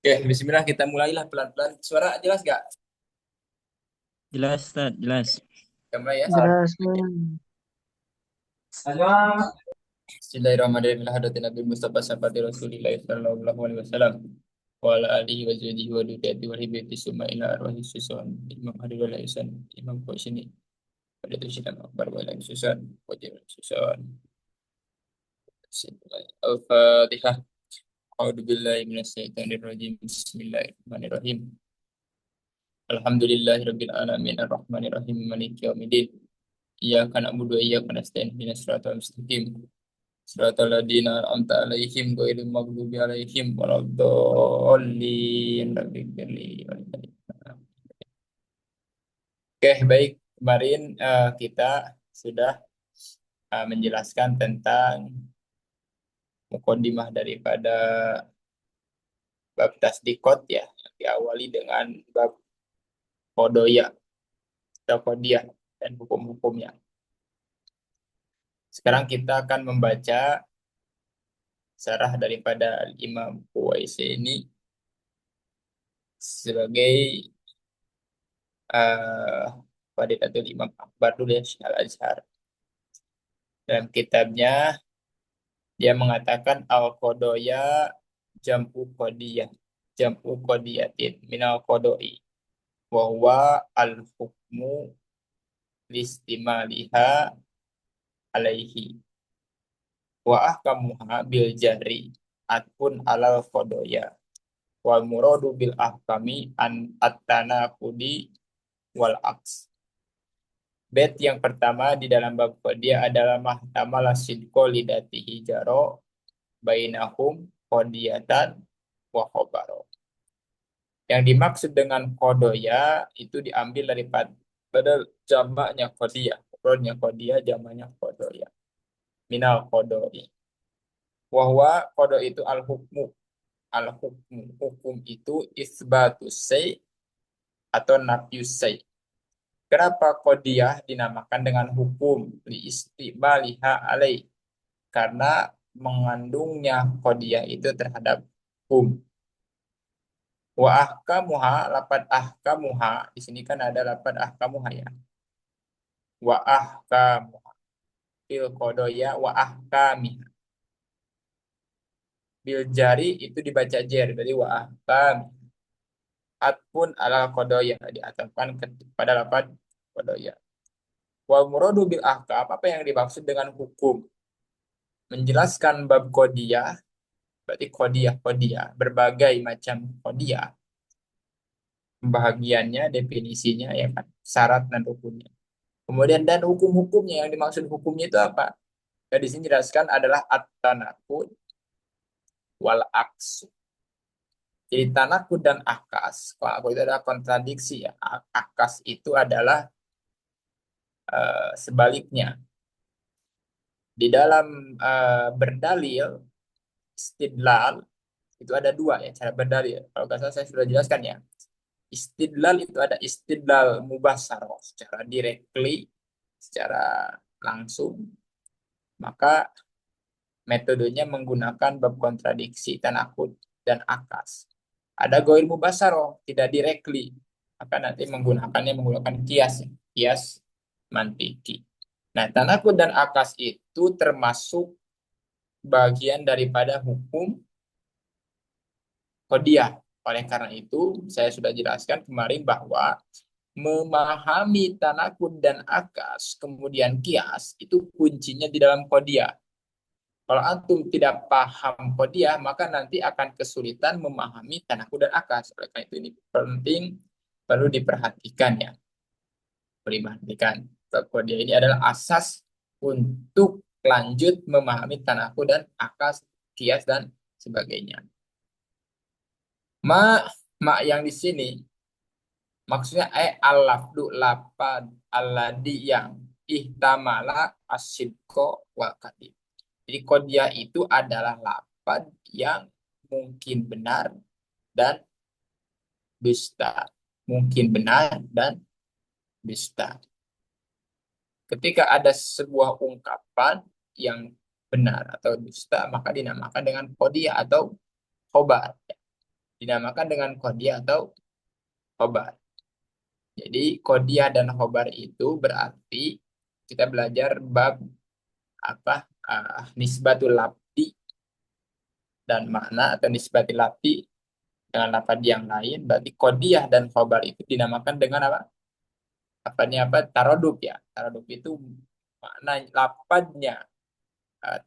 Oke, bismillah kita mulailah pelan-pelan. Suara jelas gak? Jelas, Ustaz, jelas. Kita mulai ya. Jelas, Bang. Bismillahirrahmanirrahim. Hadratin Nabi Mustafa Sabati Rasulillah sallallahu alaihi wasallam. Wa ala alihi wa sahbihi wa dukati wa hibati summa ila arwahi susan. Imam Hadi wa Laisan. Imam Qaisini. Pada itu sidang akbar wa lain susan. Wajib susan. Al-Fatihah. A'udzu billahi minasyaitonir rajim. Bismillahirrahmanirrahim. Alhamdulillahirabbil alamin arrahmanir rahim maliki yaumiddin. Iyyaka na'budu wa iyyaka nasta'in ihdinas siratal mustaqim. Siratal ladzina an'amta 'alaihim ghairil maghdubi 'alaihim waladdallin. Oke, baik. Kemarin kita sudah menjelaskan tentang mukadimah daripada bab tasdikot ya, yang diawali dengan bab kodoya atau kodiyah dan hukum-hukumnya. Sekarang kita akan membaca sarah daripada Imam Uwaisi sebagai Fadilatul Imam Akbar dulu ya, Syekh Al-Azhar. Dalam kitabnya dia mengatakan al-qodoya jam'u qodiyah. Jam'u qodiyatin minal qodoi. Wa huwa al-hukmu listimaliha alaihi. Wa ahkamuha bil jari atpun alal qodoya. Wal muradu bil ahkami an at-tanaqudi wal aks. Bet yang pertama di dalam bab qadiyah adalah mahtamala sidqo lidatihi jaro bainahum qadiyatan wa khobaro. Yang dimaksud dengan kodoya itu diambil daripada jamaknya qadiyah. Kodnya qadiyah jamaknya kodoya. Minal kodoi. Wahwa kodo itu al-hukmu. Al-hukmu. Hukum itu isbatus say atau nafyus say. Kenapa kodiyah dinamakan dengan hukum li istibaliha alaih? Karena mengandungnya kodiyah itu terhadap hukum. Wa ahkamuha, lapad ahkamuha, di sini kan ada lapad ahkamuha ya. Wa ahkamuha bil kodoya wa ahkamiha. Bil jari itu dibaca jer, jadi wa ahkam. Atpun ala kodoya, diatapkan kepada lapad kodoya. Wal muradu bil ahkam, apa yang dimaksud dengan hukum? Menjelaskan bab kodiyah, berarti kodiyah, berbagai macam kodiyah, pembahagiannya, definisinya, ya kan, syarat dan rukunnya. Kemudian dan hukum-hukumnya, yang dimaksud hukumnya itu apa? Yang di sini jelaskan adalah at-tanakud wal aksu. Jadi tanakud dan akas, kalau itu adalah kontradiksi ya. Akas itu adalah sebaliknya. Di dalam berdalil, istidlal, itu ada dua ya cara berdalil. Kalau nggak salah saya sudah jelaskan ya. Istidlal itu ada istidlal mubasyarah secara directly, secara langsung. Maka metodenya menggunakan bab kontradiksi, tanakud, dan akas. Ada goir mubasyarah, tidak directly. Maka nanti menggunakan kias, kias mantiki. Nah, tanakud dan akas itu termasuk bagian daripada hukum qadiyah. Oleh karena itu, saya sudah jelaskan kemarin bahwa memahami tanakud dan akas, kemudian kias, itu kuncinya di dalam qadiyah. Kalau antum tidak paham qadiyah, maka nanti akan kesulitan memahami tanakud dan akas. Oleh karena itu ini penting, perlu diperhatikan ya. Perlu diperhatikan. Qadiyah ini adalah asas untuk lanjut memahami tanakud dan akas, kias, dan sebagainya. Ma yang di sini maksudnya al-lafdu lapad alladhi yang ihtamala asidko wal kadhib. Jadi qadiyah itu adalah lapad yang mungkin benar dan dusta. Mungkin benar dan dusta. Ketika ada sebuah ungkapan yang benar atau dusta, maka dinamakan dengan qadiyah atau khobar. dinamakan dengan kodiah atau khobar. Jadi kodiah dan khobar itu berarti kita belajar bab apa nisbatul labdi dan makna atau nisbatul labdi dengan lafaz yang lain. Berarti kodiah dan khobar itu dinamakan dengan apa? Apa taroduk ya. Taroduk itu makna lafaznya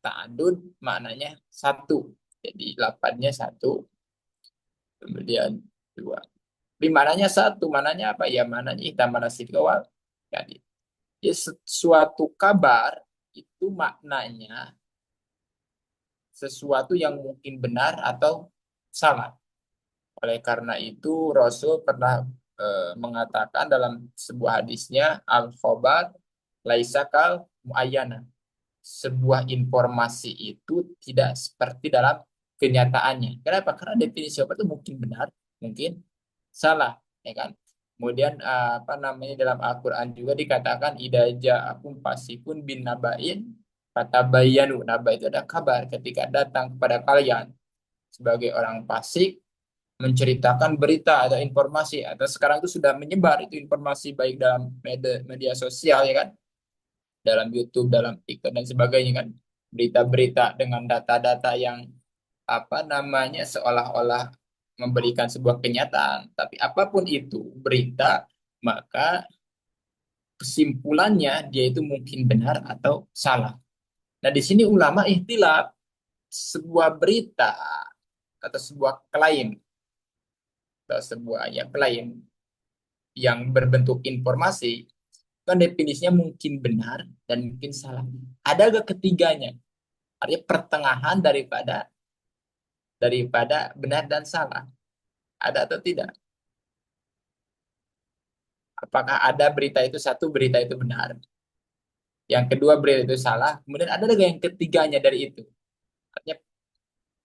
ta'adud maknanya satu. Jadi lafaznya satu, kemudian dua. Tapi maknanya satu, maknanya apa ya? Maknanya ihtamala sidqawal. Jadi suatu kabar itu maknanya sesuatu yang mungkin benar atau salah. Oleh karena itu Rasul pernah mengatakan dalam sebuah hadisnya al-khobar laisakal muayyana. Sebuah informasi itu tidak seperti dalam kenyataannya. Kenapa? Karena definisi obat itu mungkin benar, mungkin salah, ya kan? Kemudian apa namanya dalam Al-Qur'an juga dikatakan idza ja'akum fasikun bin naba'in fatabayyanu. Naba itu ada kabar ketika datang kepada kalian sebagai orang fasik menceritakan berita atau informasi atau sekarang itu sudah menyebar itu informasi baik dalam media sosial ya kan, dalam YouTube, dalam TikTok dan sebagainya kan, berita-berita dengan data-data yang apa namanya seolah-olah memberikan sebuah kenyataan, tapi apapun itu berita, maka kesimpulannya dia itu mungkin benar atau salah. Nah, di sini ulama ihtilaf sebuah berita atau sebuah klaim atau sebuah ya klaim yang berbentuk informasi kan definisinya mungkin benar dan mungkin salah. Ada gak ketiganya? Artinya pertengahan daripada benar dan salah. Ada atau tidak? Apakah ada berita itu satu, berita itu benar? Yang kedua berita itu salah. Kemudian ada lagi yang ketiganya dari itu. Artinya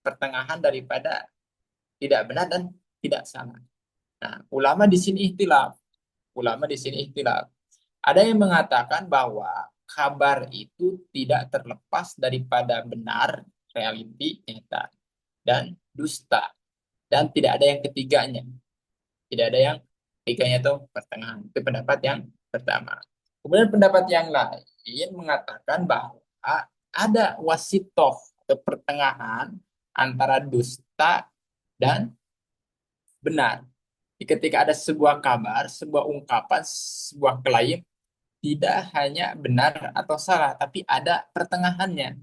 pertengahan daripada tidak benar dan tidak salah. Nah, ulama di sini ikhtilaf. Ulama di sini ikhtilaf. Ada yang mengatakan bahwa kabar itu tidak terlepas daripada benar, realiti, nyata, dan dusta. Dan tidak ada yang ketiganya. Tidak ada yang ketiganya itu pertengahan. Itu pendapat yang pertama. Kemudian pendapat yang lain mengatakan bahwa ada wasitoh atau pertengahan antara dusta dan benar. Jadi ketika ada sebuah kabar, sebuah ungkapan, sebuah klaim, tidak hanya benar atau salah, tapi ada pertengahannya.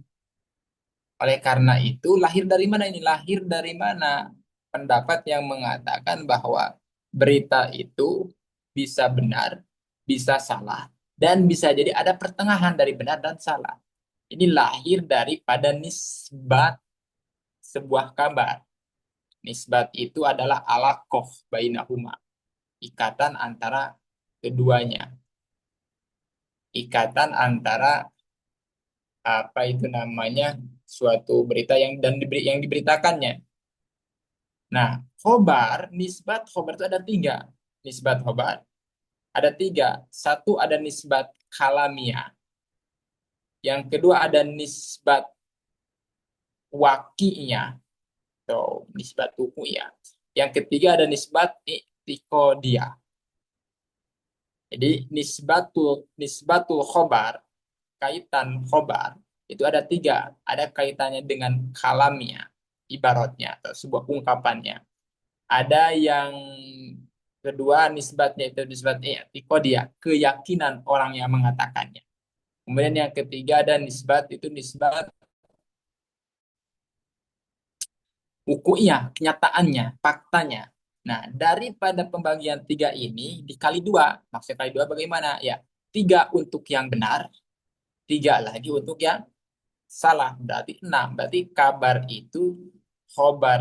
Oleh karena itu, lahir dari mana ini? Lahir dari mana? Pendapat yang mengatakan bahwa berita itu bisa benar, bisa salah, dan bisa jadi ada pertengahan dari benar dan salah. Ini lahir daripada nisbat sebuah kabar. Nisbat itu adalah alaqoh bainahuma, ikatan antara keduanya. Ikatan antara apa itu namanya suatu berita yang diberitakannya. Nah, nisbat khobar itu ada tiga. Nisbat khobar ada tiga. Satu ada nisbat kalamiah. Yang kedua ada nisbat wakinya atau nisbat ya. Yang ketiga ada nisbat iktiqodiyah. Jadi nisbatul khobar, kaitan khobar itu ada tiga. Ada kaitannya dengan kalamiah, ibaratnya atau sebuah ungkapannya. Ada yang kedua nisbatnya itu nisbat i'tiqadiyah, keyakinan orang yang mengatakannya. Kemudian yang ketiga ada nisbat itu nisbat hukumnya, kenyataannya, faktanya. Nah, daripada pembagian tiga ini dikali dua, maksudnya kali dua bagaimana? Ya, tiga untuk yang benar, tiga lagi untuk yang salah. Berarti enam. Berarti khobar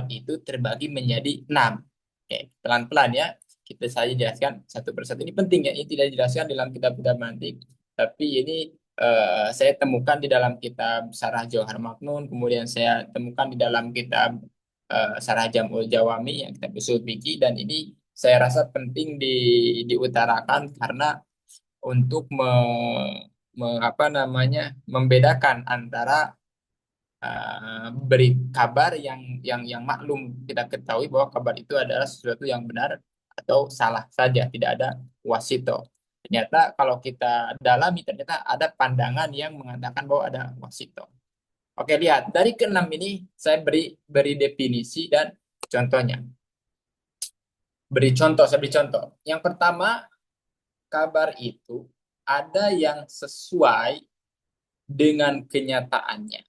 itu terbagi menjadi enam. Oke, pelan-pelan ya. Kita saja jelaskan satu persatu. Ini penting ya. Ini tidak dijelaskan dalam kitab-kitab mantik. Tapi ini saya temukan di dalam kitab Sarah Jauhar Maknun. Kemudian saya temukan di dalam kitab Sarah Jamul Jawami yang kitab usul fikih. Dan ini saya rasa penting diutarakan karena untuk apa namanya membedakan antara beri kabar yang maklum, kita ketahui bahwa kabar itu adalah sesuatu yang benar atau salah saja, tidak ada wasito. Ternyata kalau kita dalami, ternyata ada pandangan yang mengatakan bahwa ada wasito. Oke, lihat dari keenam ini saya beri beri definisi dan contohnya. Saya beri contoh. Yang pertama, kabar itu ada yang sesuai dengan kenyataannya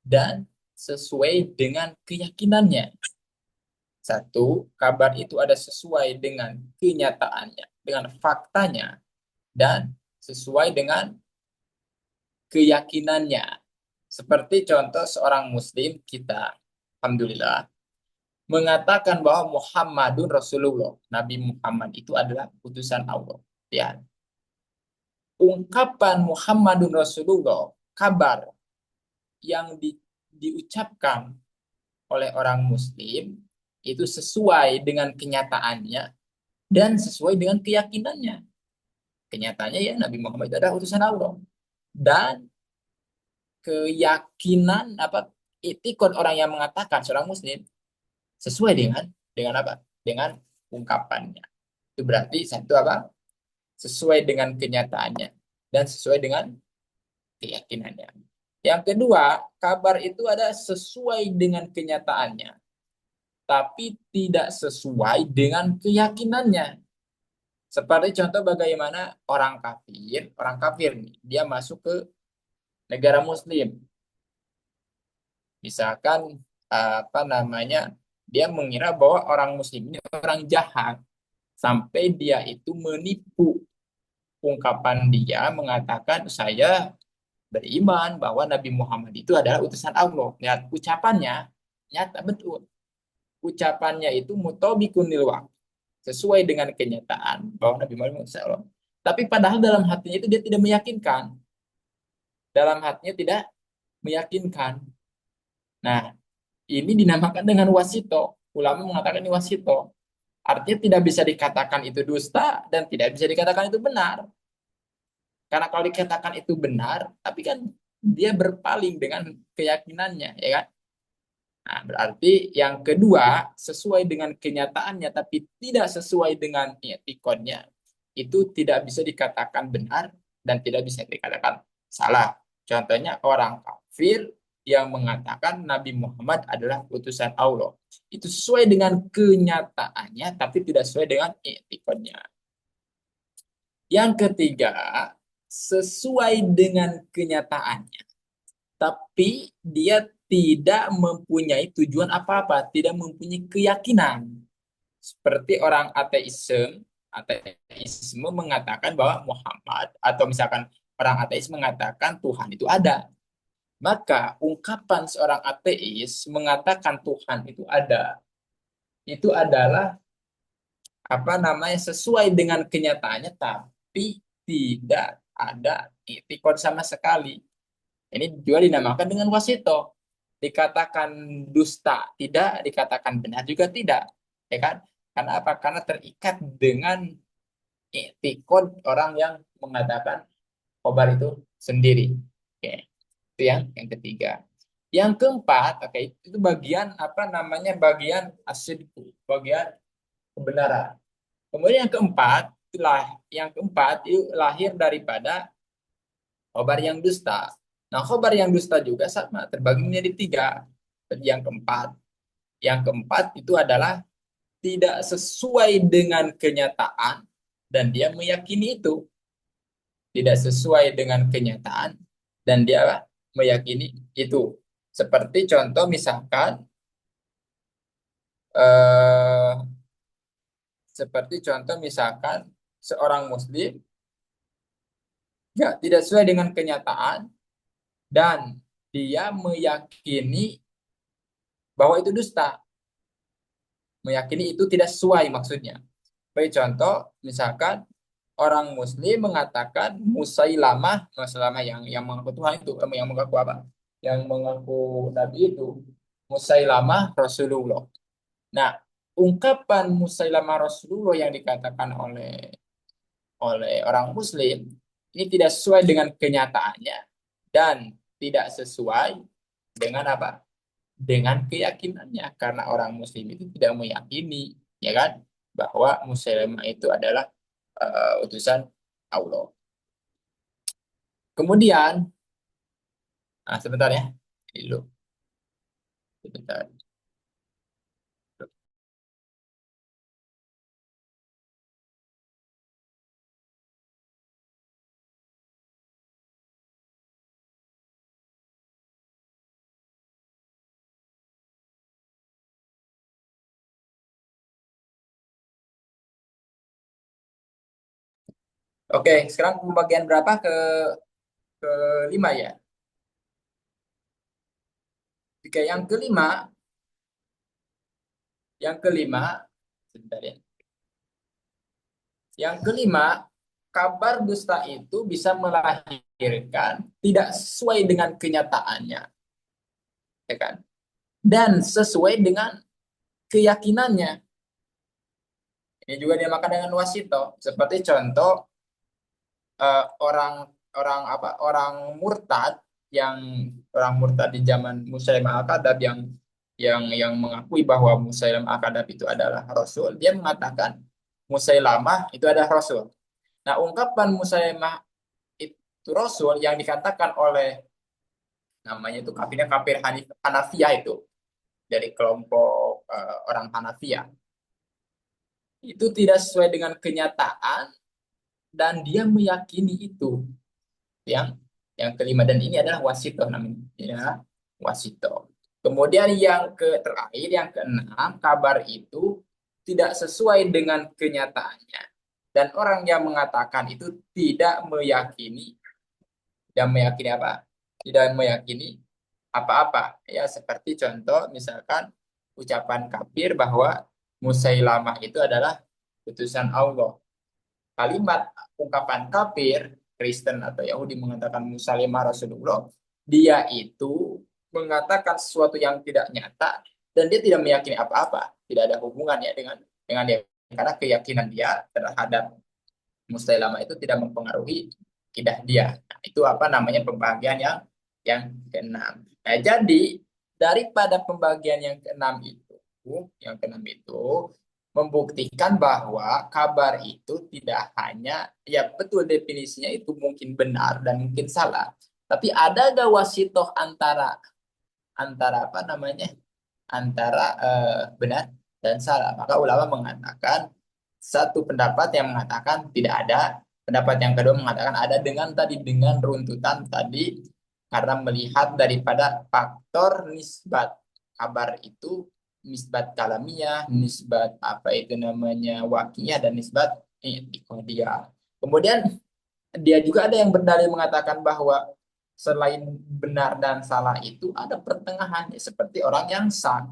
dan sesuai dengan keyakinannya. Satu, kabar itu ada sesuai dengan kenyataannya, dengan faktanya, dan sesuai dengan keyakinannya. Seperti contoh seorang muslim kita, alhamdulillah, mengatakan bahwa Muhammadun Rasulullah. Nabi Muhammad itu adalah utusan Allah. Ya, ungkapan Muhammadun Rasulullah, kabar yang diucapkan oleh orang muslim itu sesuai dengan kenyataannya dan sesuai dengan keyakinannya. Kenyataannya ya Nabi Muhammad itu adalah utusan Allah. Dan keyakinan apa, itikad orang yang mengatakan seorang muslim sesuai dengan apa? Dengan ungkapannya. Itu berarti satu apa? Sesuai dengan kenyataannya dan sesuai dengan keyakinannya. Yang kedua, kabar itu ada sesuai dengan kenyataannya, tapi tidak sesuai dengan keyakinannya. Seperti contoh bagaimana orang kafir nih, dia masuk ke negara muslim. Misalkan apa namanya, dia mengira bahwa orang muslim ini orang jahat sampai dia itu menipu. Ungkapan dia mengatakan saya beriman bahwa Nabi Muhammad itu adalah utusan Allah. Lihat ucapannya nyata betul. Ucapannya itu mutobikun lil waqi, sesuai dengan kenyataan bahwa Nabi Muhammad utusan Allah. Tapi padahal dalam hatinya itu dia tidak meyakinkan. Dalam hatinya tidak meyakinkan. Nah, ini dinamakan dengan wasito. Ulama mengatakan ini wasito. Artinya tidak bisa dikatakan itu dusta dan tidak bisa dikatakan itu benar. Karena kalau dikatakan itu benar, tapi kan dia berpaling dengan keyakinannya, ya kan? Nah, berarti yang kedua, sesuai dengan kenyataannya tapi tidak sesuai dengan etikonnya, itu tidak bisa dikatakan benar dan tidak bisa dikatakan salah. Contohnya orang kafir yang mengatakan Nabi Muhammad adalah utusan Allah. Itu sesuai dengan kenyataannya tapi tidak sesuai dengan etikonnya. Yang ketiga, sesuai dengan kenyataannya, tapi dia tidak mempunyai tujuan apa-apa, tidak mempunyai keyakinan. Seperti orang ateisme mengatakan bahwa Muhammad, atau misalkan orang ateis mengatakan Tuhan itu ada. Maka ungkapan seorang ateis mengatakan Tuhan itu ada, itu adalah apa namanya, sesuai dengan kenyataannya, tapi tidak ada itikad sama sekali. Ini juga dinamakan dengan wasito. Dikatakan dusta tidak, dikatakan benar juga tidak, ya kan? Karena apa? Karena terikat dengan itikad orang yang mengatakan khobar itu sendiri. Oke, itu yang ketiga. Yang keempat, oke, itu bagian apa namanya? Bagian asidku, bagian kebenaran. Kemudian yang keempat itu lahir daripada khobar yang dusta. Nah, khobar yang dusta juga sama, terbagi menjadi tiga. Yang keempat, itu adalah tidak sesuai dengan kenyataan dan dia meyakini itu. Tidak sesuai dengan kenyataan dan dia meyakini itu. Seperti contoh misalkan eh, seorang muslim ya tidak sesuai dengan kenyataan dan dia meyakini bahwa itu dusta. Meyakini itu tidak sesuai maksudnya. Sebagai contoh, misalkan orang muslim mengatakan Musailamah yang mengaku Tuhan itu, yang mengaku apa? Yang mengaku Nabi itu, Musailamah Rasulullah. Nah, ungkapan Musailamah Rasulullah yang dikatakan oleh orang muslim ini tidak sesuai dengan kenyataannya dan tidak sesuai Dengan apa? Dengan keyakinannya, karena orang muslim itu tidak meyakini, ya kan, bahwa Musailamah itu adalah utusan Allah. Kemudian, sebentar ya, ini dulu, sebentar. Oke, sekarang pembagian berapa kelima ya? Oke, yang kelima, sebentar ya. Yang kelima, kabar dusta itu bisa melahirkan tidak sesuai dengan kenyataannya, ya kan? Dan sesuai dengan keyakinannya. Ini juga dimakan dengan wasito. Seperti contoh orang orang apa orang murtad yang orang murtad di zaman Musailamah al-Kadzab yang mengakui bahwa Musailamah al-Kadzab itu adalah Rasul. Dia mengatakan Musailamah itu adalah Rasul. Nah, ungkapan Musailamah itu Rasul yang dikatakan oleh namanya itu kafirnya kafir Hanafiyah itu dari kelompok orang Hanafiyah itu tidak sesuai dengan kenyataan dan dia meyakini itu yang yang kelima, dan ini adalah wasito namanya ya, wasito. Kemudian yang terakhir, yang keenam, kabar itu tidak sesuai dengan kenyataannya dan orang yang mengatakan itu tidak meyakini apa, tidak meyakini apa-apa ya, seperti contoh misalkan ucapan kafir bahwa Musailamah itu adalah utusan Allah. Kalimat ungkapan kafir Kristen atau Yahudi mengatakan Musailamah Rasulullah, dia itu mengatakan sesuatu yang tidak nyata dan dia tidak meyakini apa-apa, tidak ada hubungannya dengan dia, karena keyakinan dia terhadap Musailamah itu tidak mempengaruhi akidah dia. Nah, itu apa namanya pembagian yang keenam. Nah, jadi daripada pembagian yang keenam itu membuktikan bahwa kabar itu tidak hanya, ya betul definisinya itu mungkin benar dan mungkin salah, tapi ada gak wasitoh antara antara apa namanya antara benar dan salah. Maka ulama mengatakan satu pendapat yang mengatakan tidak ada, pendapat yang kedua mengatakan ada dengan runtutan tadi, karena melihat daripada faktor nisbat kabar itu, nisbat kalamiah, nisbat apa itu namanya wakiyah, dan nisbat i'tiqadiyah. Kemudian dia juga ada yang berdalil mengatakan bahwa selain benar dan salah itu ada pertengahan, seperti orang yang sah,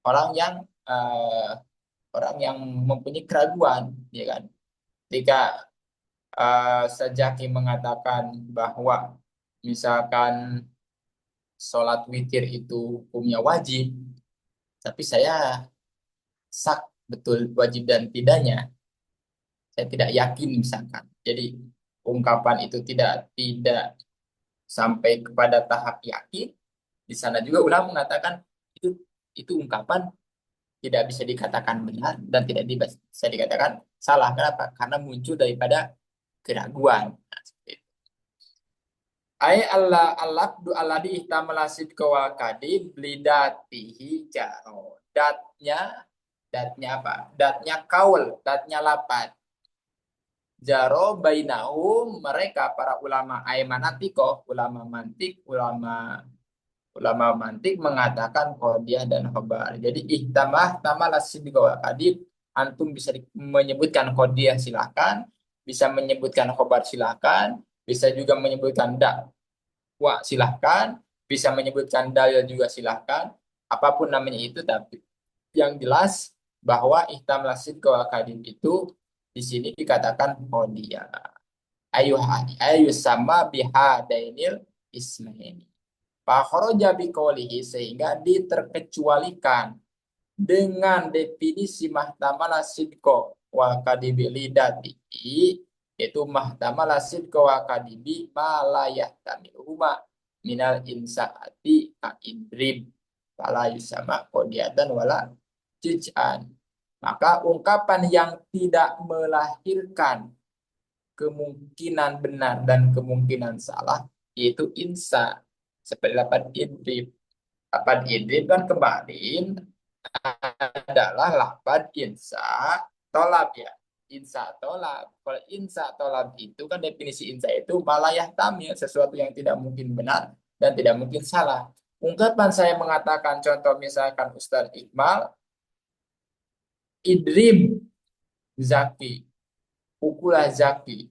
orang yang eh, orang yang mempunyai keraguan, ya kan? Ketika Sajaki mengatakan bahwa misalkan sholat witir itu hukumnya wajib, tapi saya sak betul wajib dan tidaknya, saya tidak yakin misalkan. Jadi ungkapan itu tidak tidak sampai kepada tahap yakin. Di sana juga ulama mengatakan itu itu ungkapan tidak bisa dikatakan benar dan tidak bisa dikatakan salah. Kenapa? Karena muncul daripada keraguan. Nah, seperti itu. Ay Allah alabdu alladhi ihtamala sidqa wa kadib lidatihi jaro. Datnya apa? Datnya kaul, datnya lapan. Jaro bainahum, mereka para ulama aimanatiko, ulama mantik mengatakan qadiyah dan khobar. Jadi ihtamah tamalah sidqa wa kadib, antum bisa menyebutkan qadiyah silakan, bisa menyebutkan khobar silakan, bisa juga menyebutkan dakwa silahkan, bisa menyebutkan dalil juga silahkan, apapun namanya itu, tapi yang jelas bahwa ihtam lasid kawakadim itu di sini dikatakan hodia. Ayu sama bihadainil ismaini. Fakhoroja biqolihi, sehingga diterkecualikan dengan definisi mahtamala sidko wa kadibi lidati, yaitu mahtamala sidko wa kadibi malayah tamilhuma, minal insaati idrib fala yusama qodiatan wala juj'an. Maka ungkapan yang tidak melahirkan kemungkinan benar dan kemungkinan salah yaitu insa. Seperti lapan idrib. Lapan idrib kan kemarin adalah lapan insa tolab ya. Insa tolab. Kalau insa tolab itu kan definisi insa itu malayah tamil, sesuatu yang tidak mungkin benar dan tidak mungkin salah. Ungkapan saya mengatakan contoh misalkan Ustadz Iqbal, idrib Zaki, pukulah Zaki.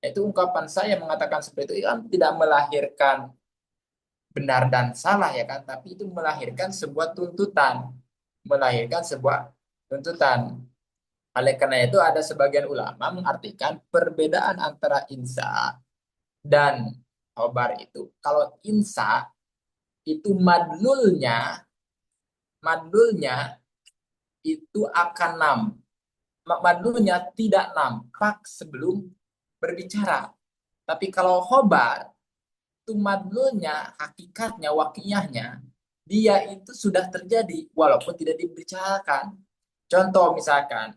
Itu ungkapan saya mengatakan seperti itu kan tidak melahirkan benar dan salah ya kan, tapi itu melahirkan sebuah tuntutan, melahirkan sebuah tuntutan. Oleh karena itu ada sebagian ulama mengartikan perbedaan antara insa dan khobar itu. Kalau insa itu madlulnya itu akan madlulnya tidak nampak sebelum berbicara. Tapi kalau khobar itu madlulnya, hakikatnya, wakiyahnya, dia itu sudah terjadi walaupun tidak dibicarakan. Contoh misalkan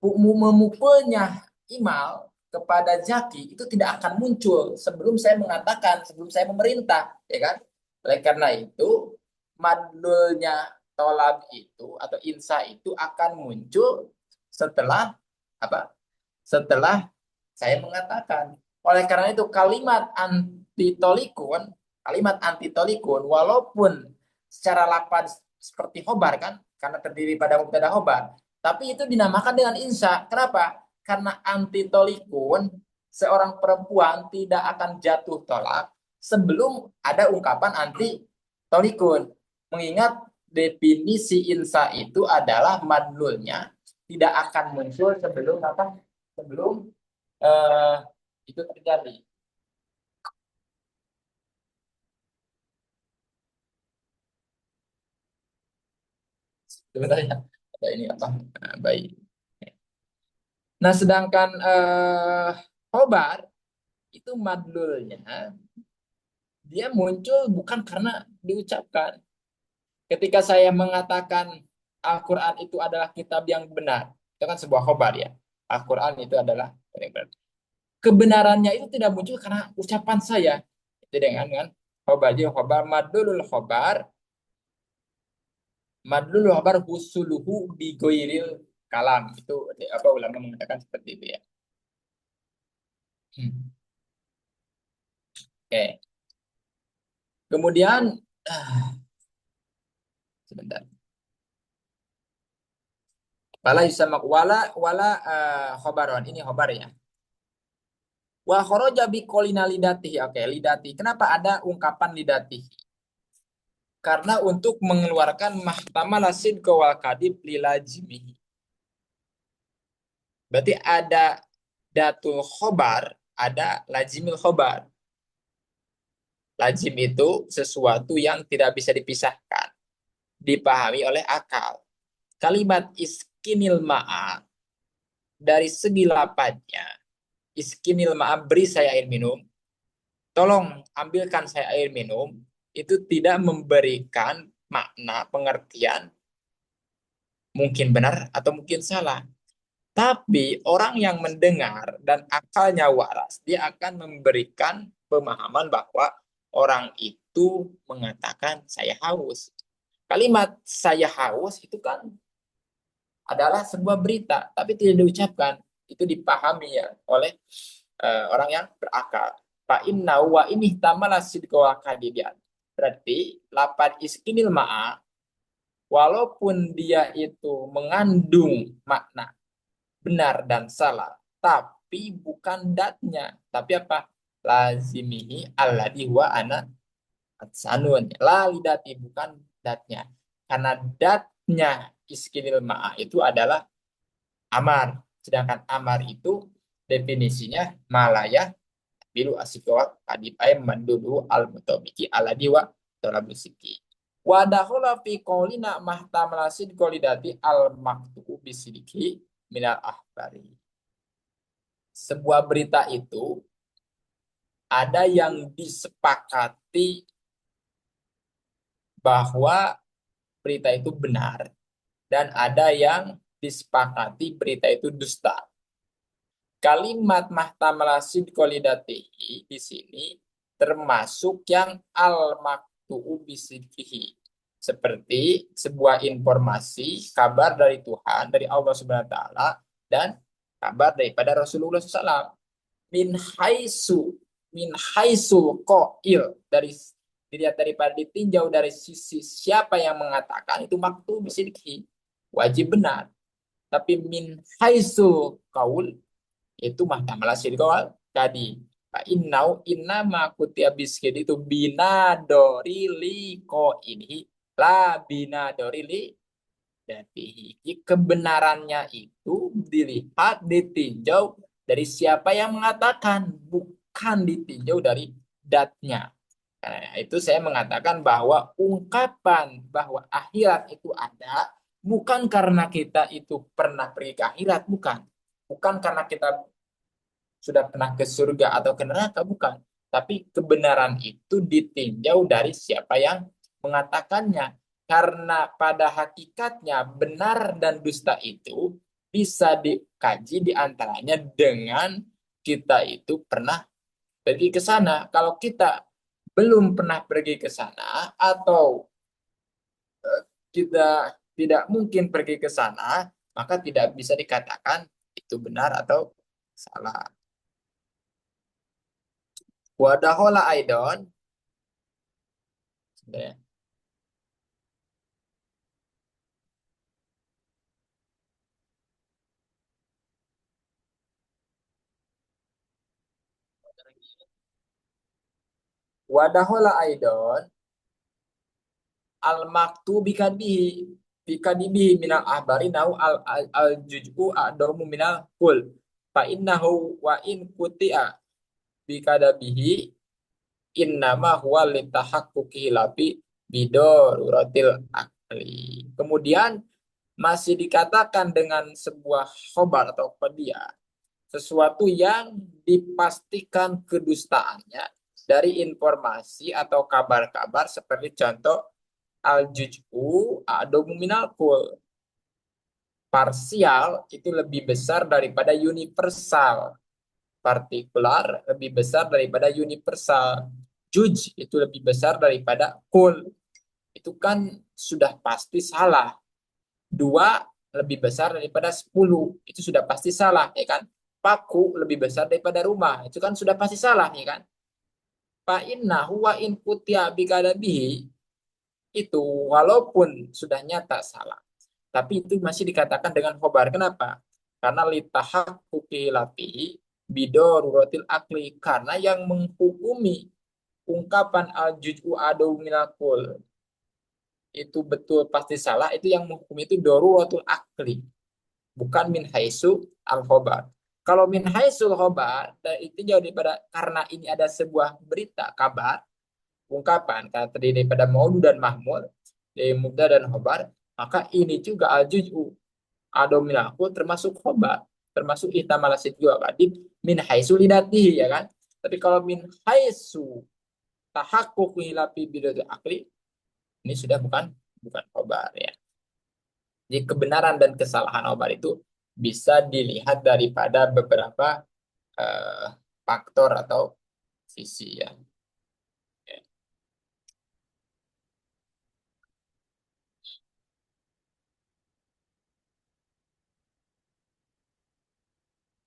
memukulnya Imal kepada Zaki itu tidak akan muncul sebelum saya mengatakan, sebelum saya memerintah, ya kan? Oleh karena itu, madlulnya tolab itu atau insa itu akan muncul setelah apa? Setelah saya mengatakan. Oleh karena itu, kalimat antitolikun, walaupun secara lapan seperti khobar kan, karena terdiri pada mubtada khobar, tapi itu dinamakan dengan insya. Kenapa? Karena antitolikun, seorang perempuan tidak akan jatuh tolak sebelum ada ungkapan anti tolikun. Mengingat definisi insya itu adalah madlulnya tidak akan muncul sebelum apa? Sebelum eh, itu terjadi. Sebenarnya ada ini apa? Baik. Nah, sedangkan khobar itu madlulnya dia muncul bukan karena diucapkan. Ketika saya mengatakan Al-Quran itu adalah kitab yang benar, itu kan sebuah khobar ya. Al-Quran itu adalah yang benar. Kebenarannya itu tidak muncul karena ucapan saya. Itu dengan kan khobar. Jadi khobar madlul khobar husuluhu bi goiril kalam. Itu apa ulama mengatakan seperti itu ya. Oke. Kemudian sebentar. Wala yusamak wala khobaron. Ini khobar ya. Wa kharaja bi qolina lidatihi. Oke, lidati. Kenapa ada ungkapan lidati? Karena untuk mengeluarkan mahtamal sidqa wal kadib lilajimihi. Berarti ada datul khobar, ada lajimil khobar. Lajim itu sesuatu yang tidak bisa dipisahkan, dipahami oleh akal. Kalimat iskinil ma'a dari segi lapatnya, iskinil ma'a beri saya air minum, tolong ambilkan saya air minum, itu tidak memberikan makna pengertian mungkin benar atau mungkin salah. Tapi orang yang mendengar dan akalnya waras, dia akan memberikan pemahaman bahwa orang itu mengatakan saya haus. Kalimat saya haus itu kan adalah sebuah berita, tapi tidak diucapkan. Itu dipahami ya oleh orang yang berakal. Fa inna wa ini tamala sidqa wa kadibian. Berarti lapan iskinil ma'a walaupun dia itu mengandung makna benar dan salah, tapi bukan datnya, tapi apa? Lazimihi alladhi wa ana sanun. La lidati bukan datnya. Karena datnya iskinil ma'a itu adalah amar. Sedangkan amar itu definisinya malaya bilu asikwa adib ay mandulu al mutabiki ala diwa musiki. Wa dakhala fi qaulina mahtamal sidqolidati al maktubu bisidiki minal ahbari. Sebuah berita itu Ada yang disepakati bahwa berita itu benar dan ada yang disepakati berita itu dusta. Kalimat mahtamal sidqolidatihi di sini termasuk yang al-maktu'u bisidqihi. Seperti sebuah informasi, kabar dari Tuhan, dari Allah Subhanahu wa taala dan kabar daripada Rasulullah SAW. Min haisu min haisul qail, dari dilihat daripada ditinjau dari sisi siapa yang mengatakan itu maktu'u bisidqihi, wajib benar. Tapi min haisul qaul itu mahkamah sirkol tadi. Inna ma kutia biskin itu binadori liko ini la binadori li datihi. Kebenarannya itu dilihat, ditinjau dari siapa yang mengatakan, bukan ditinjau dari datnya. Nah, itu saya mengatakan bahwa ungkapan bahwa akhirat itu ada bukan karena kita itu pernah pergi ke akhirat, bukan. Bukan karena kita sudah pernah ke surga atau ke neraka, bukan. Tapi kebenaran itu ditinjau dari siapa yang mengatakannya. Karena pada hakikatnya benar dan dusta itu bisa dikaji diantaranya dengan kita itu pernah pergi ke sana. Kalau kita belum pernah pergi ke sana atau kita tidak mungkin pergi ke sana, maka tidak bisa dikatakan itu benar atau salah. Wadahola aidon, sebenarnya. Wadahola aidon, al maktu bikadibihi minal ahbari nau al juj'u adamu minal kul. Fa innahu wa in kuti'a bikadabihi innama huwa litahakkuki labi bidoruratil akli. Kemudian masih dikatakan dengan sebuah khobar atau qadiyah, sesuatu yang dipastikan kedustaannya dari informasi atau kabar-kabar seperti contoh al-juz'u a'domu minal kul. Parsial itu lebih besar daripada universal. Partikular lebih besar daripada universal. Juj itu lebih besar daripada kul. Itu kan sudah pasti salah. Dua lebih besar daripada 10. Itu sudah pasti salah, ya kan? Paku lebih besar daripada rumah. Itu kan sudah pasti salah, ya kan? Fa inna huwa in kutia bikadabihi, itu walaupun sudah nyata salah, tapi itu masih dikatakan dengan khobar. Kenapa? Karena litahaqquqi lafihi bidoruratil akli, karena yang menghukumi ungkapan al-juz'u adu minakul itu betul pasti salah, itu yang menghukum itu doruratul akli, bukan min haisu al khobar. Kalau min haisul khobar, itu jauh daripada, karena ini ada sebuah berita kabar, ungkapan karena terdiri daripada maulu dan mahmul, dari mubda dan khobar, maka ini juga al juz'u adu minakul termasuk khobar, termasuk ihtamalasid juga kadib min haisu lidatihi, ya kan. Tapi kalau min haisu tahakkuk hilafi bidul akli, ini sudah bukan bukan khobar, ya. Jadi kebenaran dan kesalahan khobar itu bisa dilihat daripada beberapa eh, faktor atau sisi, ya.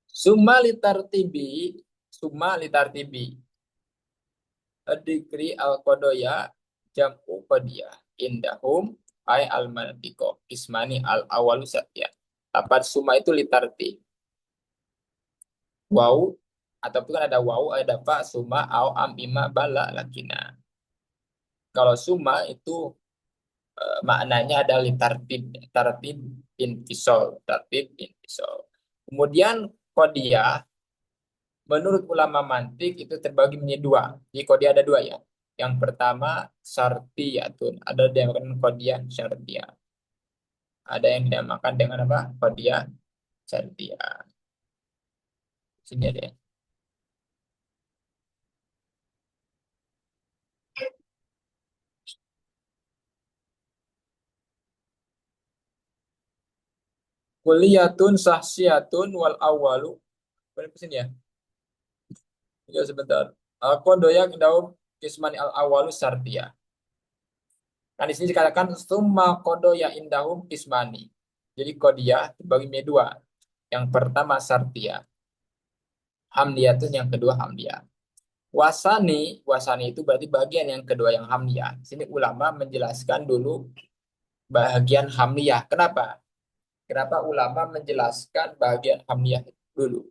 Summa litartibi, summa litartibi dikri al kodoya jam'u kodiyah indahum ay al mantiqo ismani al awalu satya. Lapan summa itu litarti wau, ataupun kan ada wau, ada fa, summa au am ima bala lakina. Kalau summa itu maknanya ada litartib, tartib intisol, tartib intisol. Kemudian kodiyah menurut ulama mantik itu terbagi menjadi dua. Jadi kodiah ada dua, ya. Yang pertama syartiyatun, ada yang dinamakan kodiah syartiyah. Ada yang dinamakan dengan apa? Kodiah syartiyah. Sini ada ya. Kuliyatun sahsiyatun wal awalu. Boleh pesan ya? Ya sebentar. Aku doyak daum kismani al awalu sartia. Nah di sini dikatakan summa kodo ya indahum kismani. Jadi kodiyah dibagi menjadi dua. Yang pertama sartia. Hamdiyatun yang kedua hamdiyah. Wasani itu berarti bagian yang kedua yang hamdiyah. Sini ulama menjelaskan dulu bagian hamdiyah. Kenapa? Kenapa ulama menjelaskan bagian hamdiyah dulu?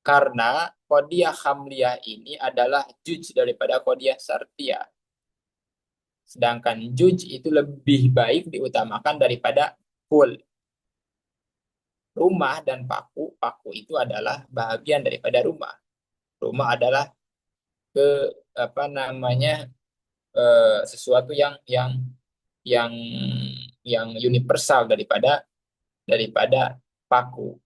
Karena kodiyah hamliyah ini adalah juj daripada kodiyah sartiyah. Sedangkan juj itu lebih baik diutamakan daripada full. Rumah dan paku, paku itu adalah bagian daripada rumah. Rumah adalah ke apa namanya sesuatu yang yang universal daripada paku.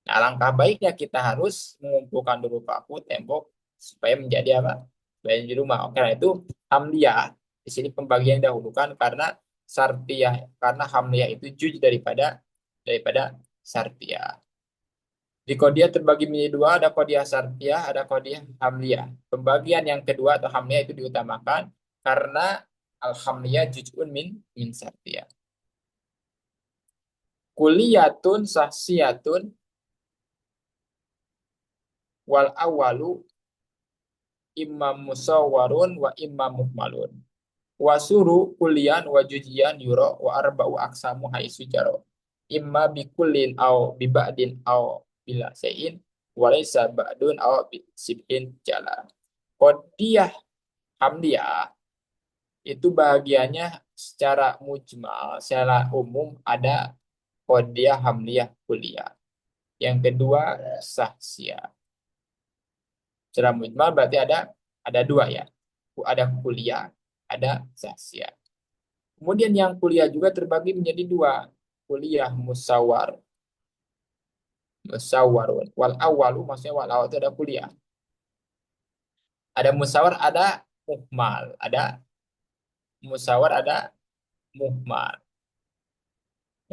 Nah, alangkah baiknya kita harus mengumpulkan dulu paku, tembok supaya menjadi apa? Supaya menjadi rumah. Oke, nah itu hamliyah. Di sini pembagian dahulukan karena sartiyah, karena hamliyah itu juj daripada sartiyah. Di kodiah terbagi menjadi dua, ada kodiah sartiyah, ada kodiah hamliyah. Pembagian yang kedua atau hamliyah itu diutamakan karena al-hamliyah juz'un min sartiyah. Kuliyatun sahsiyatun wal awalu imam musawwarun wa imam muhmalun. Wasuru kulian wa jujian yuro wa arba'u aksamu haitsu jaro. Imma bikullin au biba'din au bila sein walaysa ba'dun au sibin jala. Qodiyah hamdiyah itu bahagiannya secara mujmal, secara umum ada qodiyah hamdiyah kuliah. Yang kedua sahsiah. Secara mujmal berarti ada dua ya. Ada kuliah, ada sahsiah. Kemudian yang kuliah juga terbagi menjadi dua. Kuliah musawarun. Wal awalu maksudnya wal awal itu ada kuliah. Ada musawar, ada muhmal. Ada musawar, ada muhmal.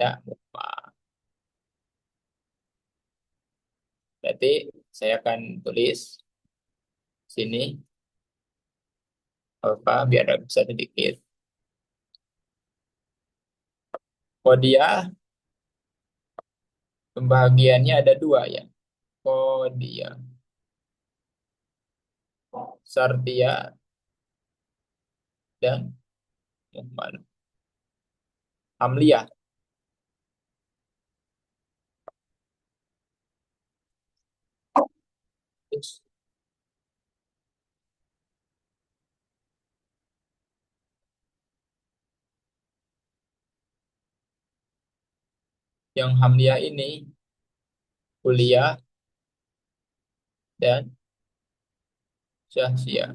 Ya, muhmal. Berarti saya akan tulis sini apa biar bisa sedikit. Kodiah pembagiannya ada dua ya. Kodiah sartia dan muhmal. Amliyah. Yang hamliah ini kuliah dan syahsiah.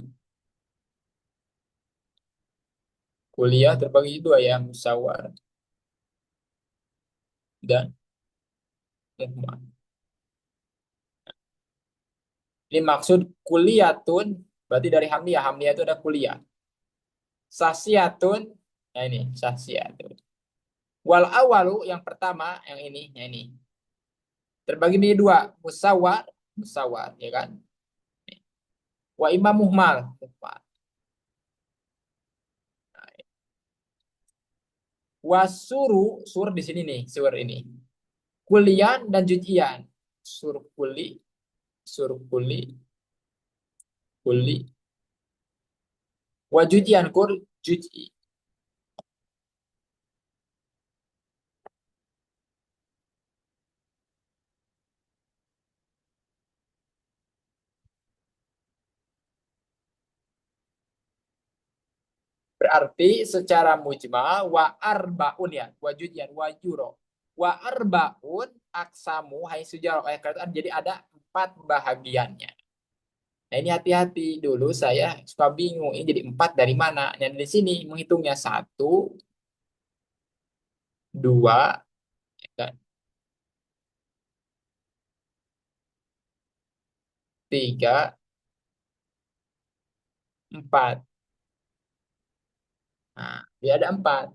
Kuliah terbagi dua ya, musawar dan muhmal. Ini maksud kuliatun berarti dari hamliah. Hamliah itu ada kuliah. Sasiatun, nah ini sasiatun. Wal awalu yang pertama, yang ini terbagi menjadi dua, musawar, musawar, ya kan? Wa imam muhmal, muhmal. Wasuru, sur di sini nih, sur ini. Kulian dan jujian. Sur kuli, sur kuli, kuli. Wa jujian kur juji. Berarti secara mujmal wa arbaun ya, wa jujian wa juro. Wa arbaun aksamu hai sujaro. Jadi ada empat bahagiannya. Nah ini hati-hati dulu saya suka bingung ini jadi empat dari mana? Yang di sini menghitungnya satu, dua, ya kan? Tiga, empat. Nah, dia ada empat,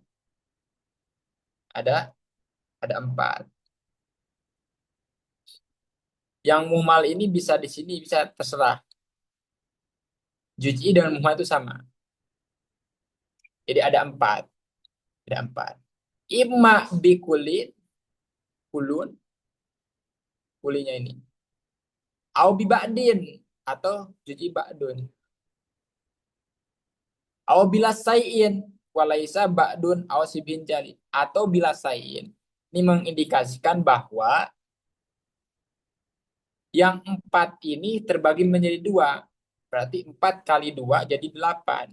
ada empat. Yang muhmal ini bisa di sini bisa terserah. Juz'i dengan muhmal itu sama. Jadi ada empat. Ada empat. Imma bikulin, kulun, kulinya ini. Au biba'din, atau juz'i ba'dun. Au bila sayin, walaisa ba'dun au sibin jali. Atau bila sayin. Ini mengindikasikan bahwa yang empat ini terbagi menjadi dua. Berarti 4 kali 2 jadi 8.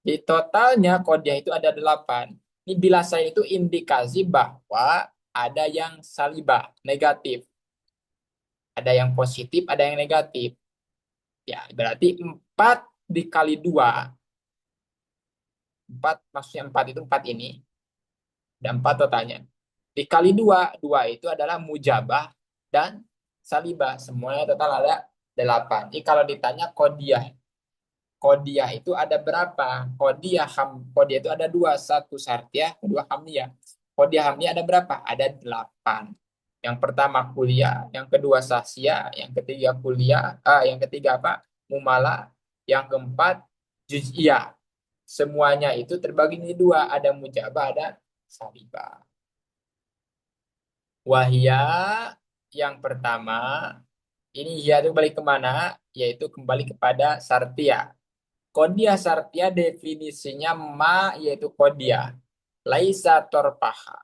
Jadi totalnya kodiah itu ada 8. Ini bila saya itu indikasi bahwa ada yang salibah, negatif. Ada yang positif, ada yang negatif. Ya, berarti 4 dikali 2. 4, maksudnya 4 itu 4 ini. Ada 4 totalnya. Dikali 2, 2 itu adalah mujabah dan salibah. Semuanya total ada 8. Ini kalau ditanya kodiah. Kodiah itu ada berapa? Kodiah itu ada dua, satu syartiyah, kedua hamliyah. Kodiah hamliyah ada berapa? Ada 8. Yang pertama kuliah, yang kedua sahsia, yang ketiga kuliah, yang ketiga apa? Mumala, yang keempat juz'iyah. Semuanya itu terbagi menjadi dua, ada mujabah, ada salibah. Wahia yang pertama, ini ya itu balik kemana? Yaitu kembali kepada sartia. Kodiah sartia definisinya ma yaitu kodiah. Laisa torpaha.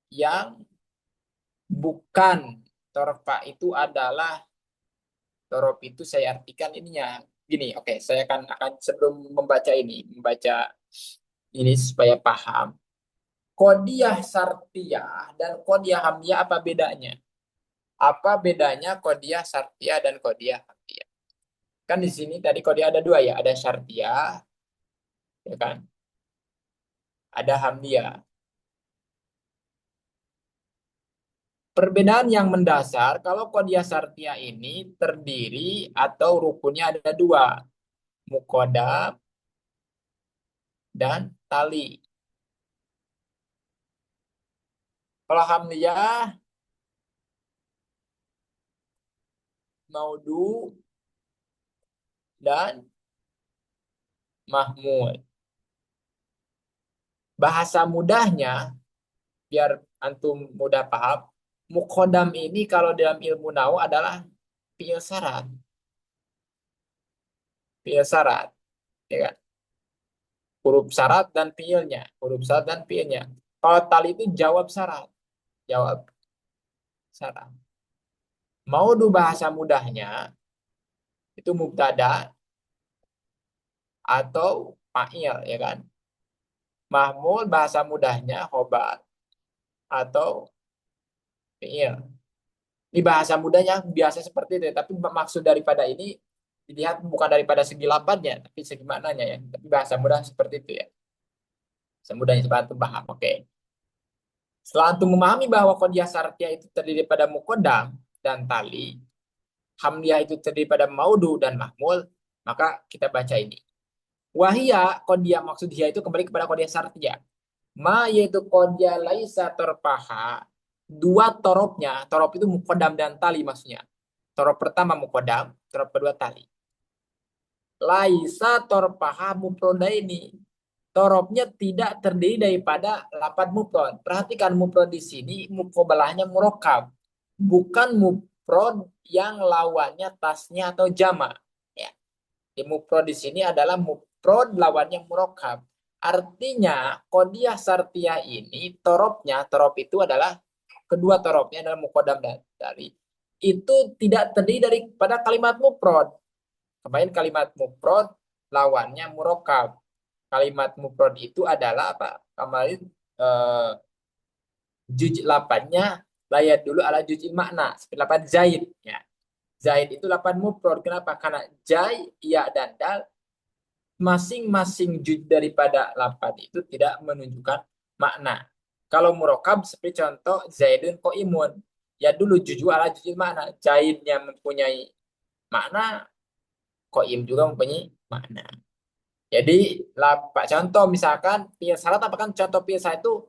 Yang bukan torpa itu adalah torop itu saya artikan ininya. Gini, oke, saya akan sebelum membaca ini supaya paham. Kodiah sartia dan kodiah hamzah apa bedanya? Apa bedanya kodiah sartia dan kodiah hamzah? Kan di sini tadi kodiah ada dua ya, ada sartia, ya kan? Ada hamzah. Perbedaan yang mendasar, kalau kodiah sartia ini terdiri atau rukunnya ada dua, mukodam dan tali. Kalau hamzah, maudu, dan mahmud. Bahasa mudahnya, biar antum mudah paham, mukodam ini kalau dalam ilmu nahwu adalah fiil syarat. Fiil syarat, ya kan? Huruf syarat dan fiilnya. Huruf syarat dan fiilnya. Kalau tali itu jawab syarat. Jawab syarat. Maudu bahasa mudahnya itu mubtada atau fa'il, ya kan? Mahmul bahasa mudahnya khobar atau fi'il. Ini bahasa mudahnya biasa seperti itu, tapi maksud daripada ini dilihat bukan daripada segi lafadznya, tapi segi maknanya ya. Tapi bahasa mudah seperti itu ya. Semudahnya seperti itu paham. Oke. Setelah antum memahami bahwa qadiyah syartiyah itu terdiri pada muqaddam dan tali, hamdiyah itu terdiri pada maudu dan mahmul, maka kita baca ini. Wahia qadiyah maksud dia itu kembali kepada qadiyah syartiyah. Ma yaitu qadiyah laisa terpaha, dua torobnya, torob itu muqaddam dan tali maksudnya. Torob pertama muqaddam, torob kedua tali. Laisa torpaha mufrodaini. Torobnya tidak terdiri daripada lapan mufrod. Perhatikan mufrod di sini mukobalahnya murokab. Bukan mufrod yang lawannya tasnya atau jama. Ya. Di mufrod di sini adalah mufrod lawannya murokab. Artinya kodiah sartiyah ini torop itu adalah kedua torobnya adalah mukodam dari itu tidak terdiri daripada kalimat mufrod. Kemarin kalimat mufrad lawannya murokab. Kalimat mufrad itu adalah apa? Kemarin eh, juz' lapannya layat dulu ala juz'il makna. Seperti lapan zaid. Ya. Zaid itu lapan mufrad. Kenapa? Karena jai, ya, dan dal masing-masing juz' daripada lapan itu tidak menunjukkan makna. Kalau murokab seperti contoh zaidun imun. Ya dulu juz'u ala juz'il makna. Zaidnya mempunyai makna, im juga mempunyai makna. Jadi, lapak contoh misalkan fiil syarat apa kan contoh fiil syarat itu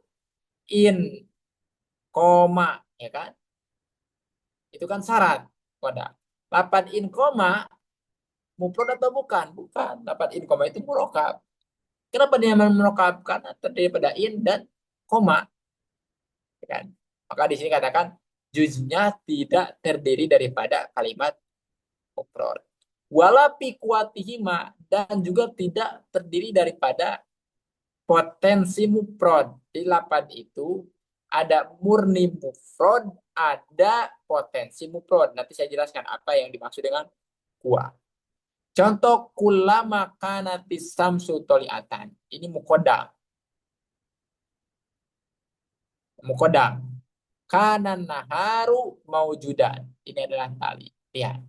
in, koma, ya kan? Itu kan syarat. Pada lapan in koma mufrad atau bukan? Bukan. Lapan in koma itu murokab. Kenapa dia merokab? Karena terdiri pada in dan koma. Ya kan? Maka di sini katakan juznya tidak terdiri daripada kalimat mufrad. Walapi kuatihima dan juga tidak terdiri daripada potensi mufrad. Di lapan itu ada murni mufrad, ada potensi mufrad. Nanti saya jelaskan apa yang dimaksud dengan kuat. Contoh kulama kanatis samsu toliatan. Ini mukodam. Mukodam. Kanan naharu maujudan. Ini adalah tali. Lihat.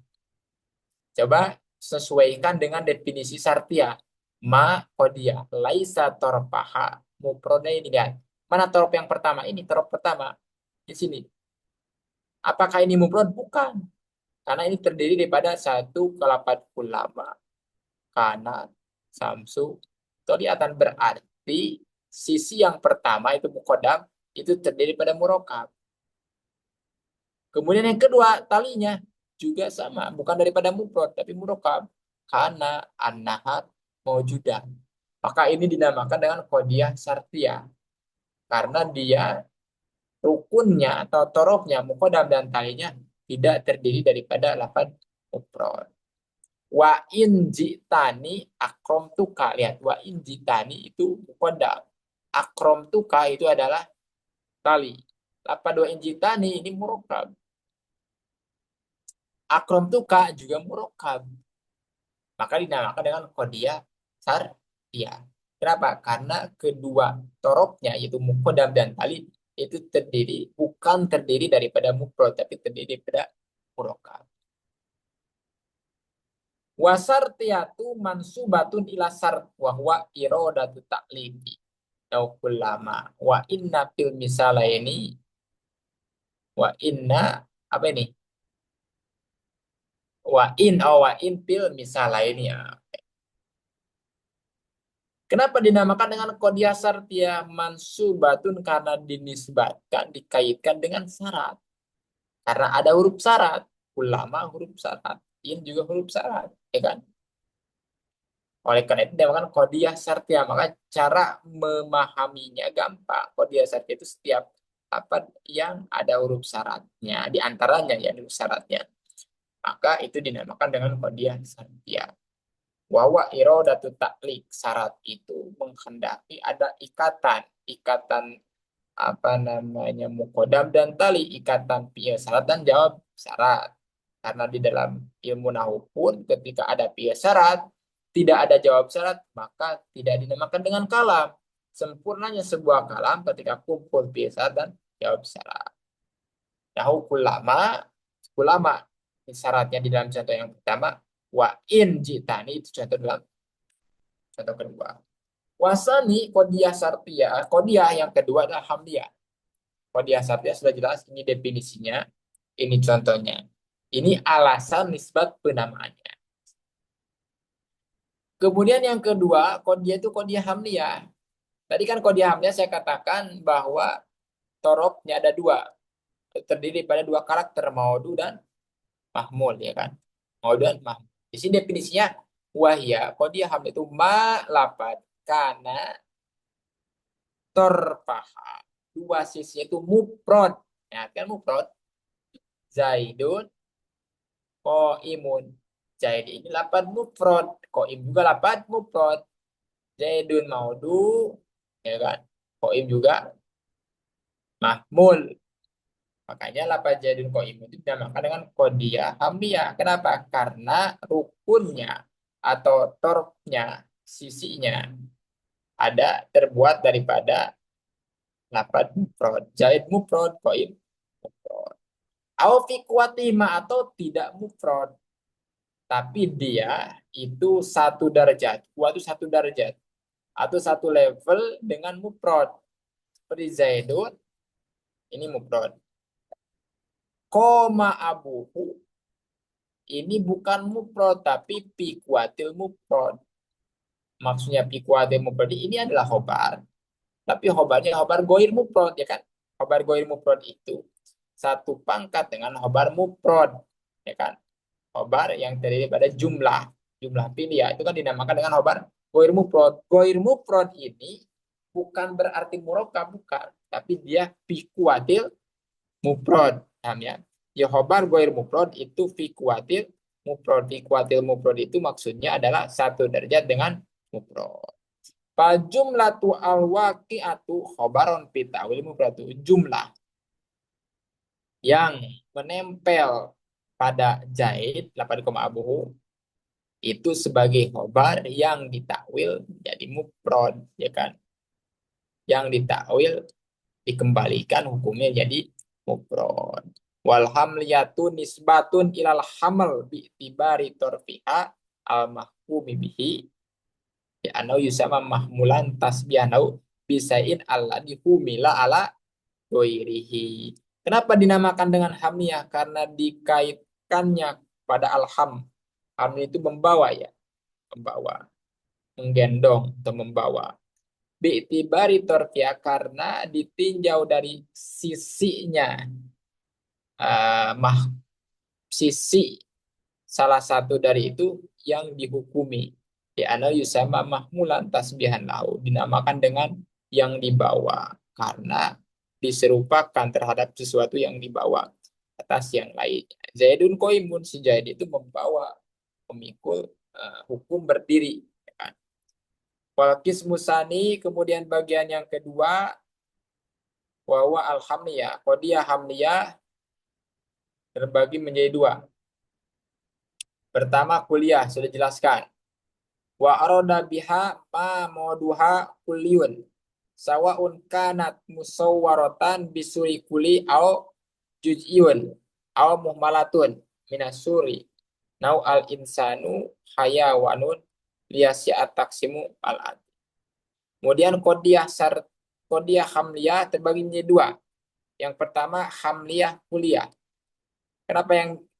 Coba sesuaikan dengan definisi sartia. Ma kodia. Laisa torpaha mufrodnya ini. Lihat. Mana torop yang pertama? Ini torop pertama. Di sini. Apakah ini mufrad? Bukan. Karena ini terdiri daripada satu kelapat ulama. Kanan, samsu, toliatan berarti sisi yang pertama itu mukodam itu terdiri pada murokab. Kemudian yang kedua talinya juga sama, bukan daripada mufrad tapi murokab. Karena an-nahar maujudah. Maka ini dinamakan dengan qadiyah syartiyah karena dia rukunnya atau torofnya mukodam dan talinya tidak terdiri daripada lafaz mufrad. Wa in jitani akrom tuka. Lihat, wa in jitani itu mukodam. Akrom tuka itu adalah tali. Lafaz wa in jitani ini murokab. Akrom tuka juga murokab. Maka dinamakan dengan qadiyah syartiyah. Kenapa? Karena kedua torofnya yaitu mukodam dan tali itu bukan terdiri daripada mufrad tapi terdiri daripada murokab. Wasartiyatu mansubatun ila sart wa huwa iradatu ta'liqi. Naukul lama. Wa inna fil misalaini. Wa inna. Apa ini? Wa in fil misalaini. Ya. Kenapa dinamakan dengan qadiyah sartiyah mansubatun? Karena dinisbatkan, dikaitkan dengan syarat. Karena ada huruf syarat. Ulama huruf syarat. In juga huruf syarat. Ya kan? Oleh karena itu dinamakan qadiyah syartiyah. Maka cara memahaminya gampang. Qadiyah syartiyah itu setiap apa yang ada huruf syaratnya. Di antaranya ya huruf syaratnya. Maka itu dinamakan dengan qadiyah syartiyah. Wawa irodatu taklik. Syarat itu menghendaki ada ikatan. Ikatan apa namanya mukodam dan tali. Ikatan fi'il syarat dan jawab syarat. Karena di dalam ilmu nahu pun ketika ada fi'il syarat tidak ada jawab syarat, maka tidak dinamakan dengan kalam. Sempurnanya sebuah kalam ketika kumpul fi'il syarat dan jawab syarat. Nahu ulama syaratnya di dalam contoh yang pertama, wa in jitani itu contoh dalam contoh kedua. Wasani kodiyah sartiyah, kodiyah yang kedua adalah hamdiyah. Kodiyah sartiyah sudah jelas, ini definisinya, ini contohnya. Ini alasan nisbat penamaannya. Kemudian yang kedua, kodiyah itu kodiyah hamdiyah. Tadi kan kodiyah hamdiyah saya katakan bahwa torobnya ada dua. Terdiri pada dua karakter, maudu dan mahmul, ya kan? Maudu dan mahmul. Di sini definisinya, wahya, kodiyah hamdiyah itu ma lapad, karena torpaha. Dua sisi itu mufrad. Ya kan mufrad. Zaidun, imun. Zaid ini lapad mufrad. Im juga lapad mufrad. Zaidun maudu, ya kan? Im juga mahmul. Makanya lapad Zaidun im itu dinamakan dengan kodiyah hamdiyah. Kenapa? Karena rukunnya atau torfnya, sisinya ada terbuat daripada lapad mufrad. Zaid mufrad, im mufrad. Au fi kuwatima atau tidak mufrad. Tapi dia itu satu derajat. Kuat itu satu derajat. Atau satu level dengan mufrad. Seperti Zaidun, ini mufrad. Koma abuhu, ini bukan mufrad, tapi pikuatil mufrad. Maksudnya pikuatil mufrad ini adalah khobar. Tapi khobarnya khobar goir mufrad, ya kan? Khobar goir mufrad itu satu pangkat dengan khobar mufrad, ya kan? Khobar yang terdiri pada jumlah pilih ya, itu kan dinamakan dengan khobar goir mufrad. Goir mufrad ini bukan berarti murokkab, bukan, tapi dia fi kuatil mufrad, paham ya? Ya, khobar goir mufrad itu fi kuatil mufrad. Fi kuatil mufrad itu maksudnya adalah satu derajat dengan mufrad. Fa jumlatu al-waqi'atu khobaron fi ta'wil mufradu. Jumlah yang menempel pada Zaid, lapad koma abuhu, itu sebagai khobar yang ditakwil jadi mufrad, ya kan? Yang ditakwil dikembalikan hukumnya jadi mufrad. Wal hamliyatu nisbatun ilal hamal bi tibari torfiha al mahkumi bihi, ya anau yusama mahmulan tasbihanau bisain alladhi humila ala ghairihi. Kenapa dinamakan dengan hamiyah? Karena dikaitkannya pada alham. Ham itu membawa ya, membawa, menggendong atau membawa. Bi'tibari torfia karena ditinjau dari sisinya, mah sisi salah satu dari itu yang dihukumi. Ya ana yusama mahmulan tasbihan lahu, dinamakan dengan yang dibawa karena diserupakan terhadap sesuatu yang dibawa atas yang lain. Zaidun qaimun, si Zaid itu membawa, memikul hukum berdiri, ya kan? Wal qismu tsani, kemudian bagian yang kedua, wawa al-hamliyah. Qadiyah hamliyah terbagi menjadi dua. Pertama kuliah, sudah jelaskan. Wa aroda biha ma moduha kuliun. Sawaun kanat musawwaratan bisuri kuli au juz'iyun au muhmalatun minasuri. Nau al insanu hayawanun liyasi'at taksimu al-ad. Kemudian kodiyah hamliyah terbagi menjadi dua. Yang pertama hamliyah kuliah.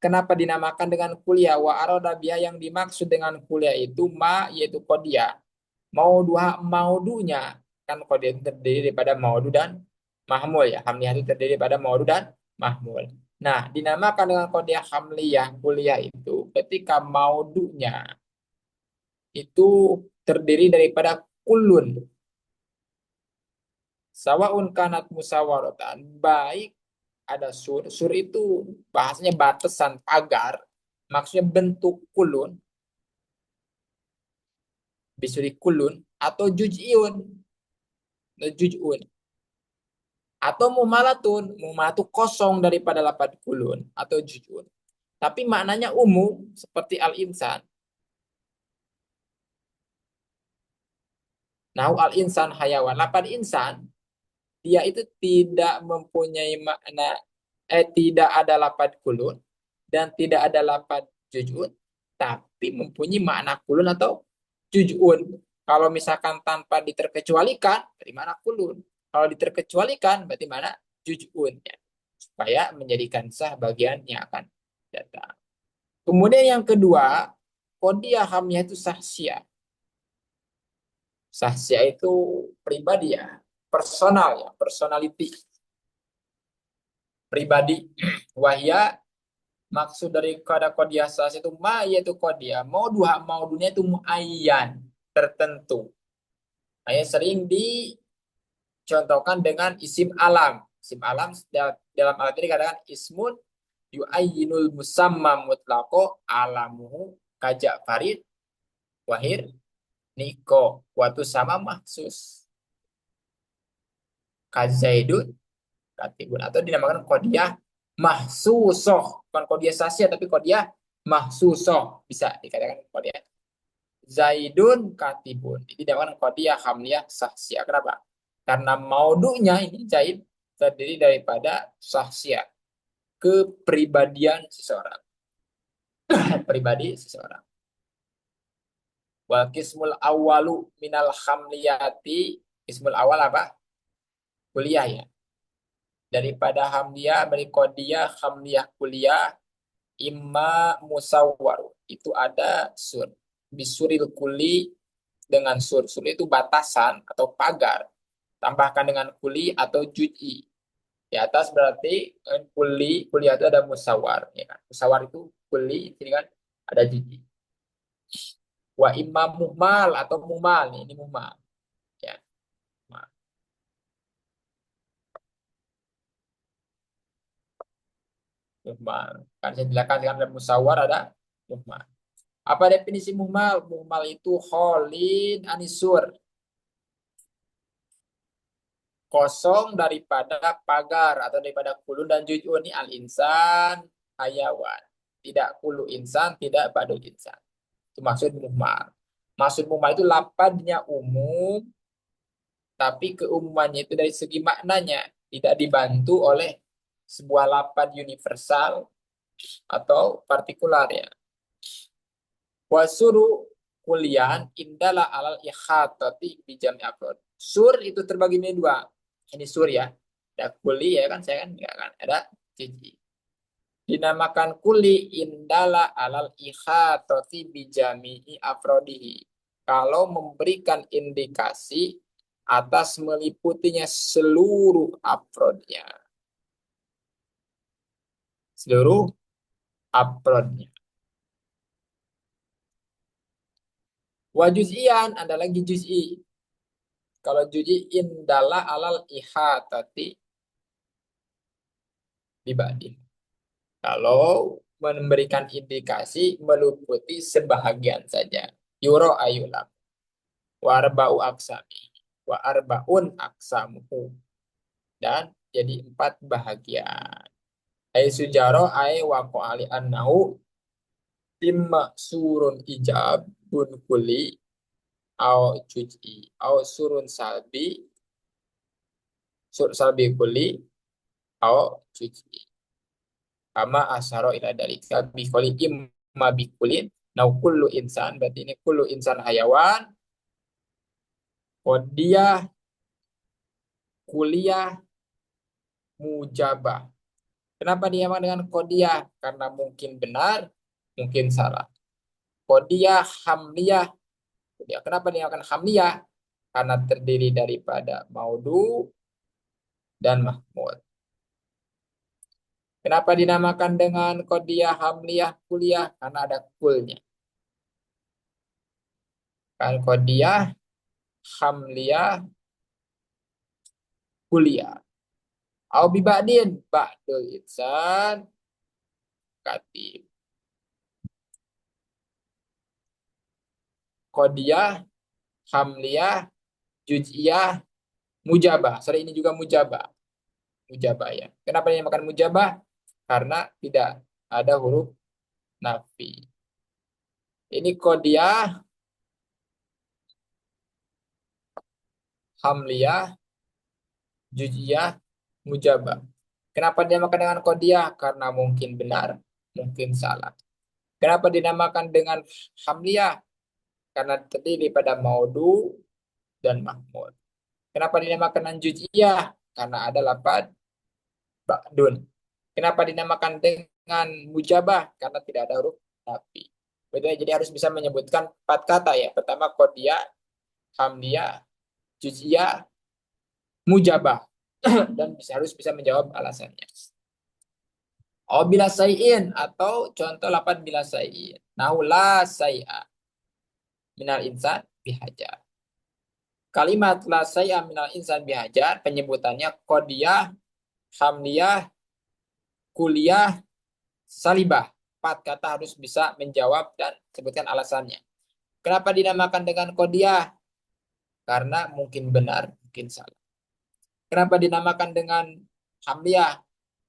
Kenapa dinamakan dengan kuliah? Wa aroda biha, yang dimaksud dengan kuliah itu ma, yaitu kodiyah. Maudunya kan kodiyah itu terdiri daripada maudu dan mahmul ya. Hamliyah itu terdiri pada maudu dan mahmul. Nah, dinamakan dengan kodiyah hamliyah kuliah itu ketika maudunya itu terdiri daripada kulun. Sawaun kanat musawaratan, baik ada sur. Sur itu bahasanya batasan, pagar. Maksudnya bentuk kulun, bisuri kulun, atau juj'iun, juj'un. Atau mumalatun, mumalatu kosong daripada lapad kulun, atau juj'un. Tapi maknanya umum, seperti al-insan. Nahu al-insan hayawan. Lapad insan, dia itu tidak mempunyai makna, tidak ada lapad kulun, dan tidak ada lapad juj'un, tapi mempunyai makna kulun atau juj'un. Kalau misalkan tanpa diterkecualikan, dari mana kulun? Kalau diterkecualikan, berarti mana juj'un. Ya. Supaya menjadikan sah bagian yang akan datang. Kemudian yang kedua, kodiyah hamiyah itu sahsia. Sahsia itu pribadi ya, personal ya, personality. Pribadi. Wahya, maksud dari kata kodiyah sahsia itu ma, yaitu kodiyah. Mau dunia itu muayyan, tertentu. Nah, sering dicontohkan dengan isim alam. Isim alam dalam alat ini katakan ismun yu'ayyinul musamma mutlaqo alamuhu kajak farid wahir niko watu sama mahsus kazaidun katibun, atau dinamakan kodiyah mahsusoh, bukan kodiyah sasya tapi kodiyah mahsusoh, bisa dikatakan kodiyah zaidun katibun. Ini dinamakan kodiyah hamliyah sahsia. Kenapa? Karena maudunya ini zaid terdiri daripada sahsia, kepribadian seseorang. Pribadi seseorang. Wal kismul awalu minal hamliyati, kismul awal apa? Kuliah ya. Daripada hamliyah berkodiyah hamliyah kuliah imma musawwaru, itu ada sur. Bisuril kuli, dengan sur. Sur itu batasan atau pagar. Tambahkan dengan kuli atau juz'i. Di atas berarti kuli, kuliah itu ada musawar, ya kan? Musawar itu kuli, ini kan ada jiji. Wa imam muhmal atau muhmal nih, ini muhmal. Ya, muhmal. Muhmal. Kan saya jelaskan kan ada musawar, ada muhmal. Apa definisi muhmal? Muhmal itu kholin anisur, kosong daripada pagar atau daripada kulu dan jujur ini al insan hayawan. Tidak kulu insan, tidak badul insan. Itu maksud muhmal. Maksud muhmal itu lapatnya umum, tapi keumumannya itu dari segi maknanya tidak dibantu oleh sebuah lapan universal atau partikular ya. Wasuru kuliah indalah alal ikhatati bijami afrod. Sur itu terbagi menjadi dua. Ini sur ya. Ada kuli ya kan saya kan enggak kan ada cici. Dinamakan kuli indala alal ikhatati bijami afrodihi. Kalau memberikan indikasi atas meliputinya seluruh afrodnya. Seluruh afrodnya. Wajuz'ian ada lagi juz'i. Kalau juz'i indala alal ihatati dibanding. Kalau memberikan indikasi meliputi sebahagian saja. Yuro ayulam. Warba'u aksami. Wa arbaun aksamuhu. Dan jadi 4 bahagian. Ai sujaro ai waqo ali annahu imma surun ijab bun kuli au juz'i au surun salbi sur salbi kuli au juz'i. Kama asyara ila dalika bi qali imma bi kulin nau kullu insan berarti ini kullu insan hayawan kodiyah kuliah mujabah. Kenapa diamak dengan kodiyah? Karena mungkin benar, mungkin salah. Kodiyah hamliyah. Kenapa dinamakan hamliyah? Karena terdiri daripada maudu dan mahmud. Kenapa dinamakan dengan kodiyah hamliyah kuliah? Karena ada kulnya. Kan kodiyah hamliyah kuliah. Au bibadin ba'dul insan katib. Kodiyah, hamliyah, juz'iyah, mujabah. Sorry ini juga mujabah. Mujabah ya. Kenapa dinamakan mujabah? Karena tidak ada huruf nafi. Ini kodiyah, hamliyah, juz'iyah, mujabah. Kenapa dinamakan dengan kodiyah? Karena mungkin benar, mungkin salah. Kenapa dinamakan dengan hamliyah? Karena terdiri pada maudu dan mahmud. Kenapa dinamakan dengan juz'iyah? Karena ada lapad ba'dun. Kenapa dinamakan dengan mujabah? Karena tidak ada huruf nafi. Betul, jadi harus bisa menyebutkan 4 kata ya. Pertama kodiyah, hamdiyah, juz'iyah, mujabah. Dan harus bisa menjawab alasannya. Oh bila sayin atau contoh lapan bila sayin. Naula say'a minal insan bihajar. Kalimat la say'a minal insan bihajar penyebutannya kodiyah, hamdiyah, kuliah, salibah. 4 kata harus bisa menjawab dan sebutkan alasannya. Kenapa dinamakan dengan kodiyah? Karena mungkin benar, mungkin salah. Kenapa dinamakan dengan hamdiyah?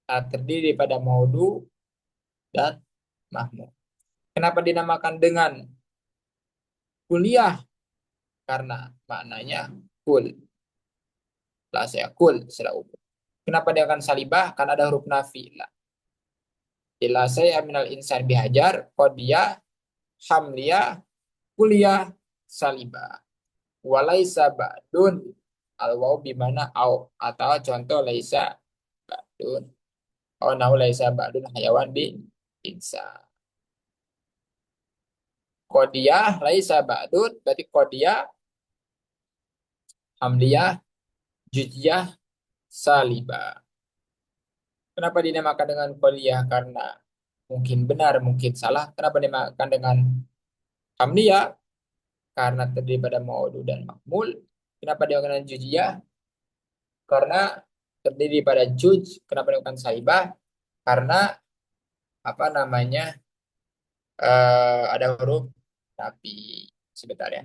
Terdiri pada maudu dan mahmud. Kenapa dinamakan dengan kuliah? Karena maknanya kul. Lah saya kul secara umum. Kenapa dia akan salibah? Karena ada huruf nafi. Lah. Ila saya minal insan bihajar, kodiyah, hamliyah, kuliah, salibah. Walaisa ba'dun al-waw bimana au atau contoh laisa ba'dun. Oh nahu laisa ba'dun hayawan bi insan. Kodiyah laisa ba'dun berarti kodiyah hamliyah juz'iyah salibah. Kenapa dinamakan dengan Qauliyah? Karena mungkin benar, mungkin salah. Kenapa dinamakan dengan Hamliyah? Karena terdiri pada maudu dan makmul. Kenapa dinamakan dengan Juz'iyah? Karena terdiri pada juj. Kenapa dinamakan saibah? Karena apa namanya, ada huruf tapi sebentar ya.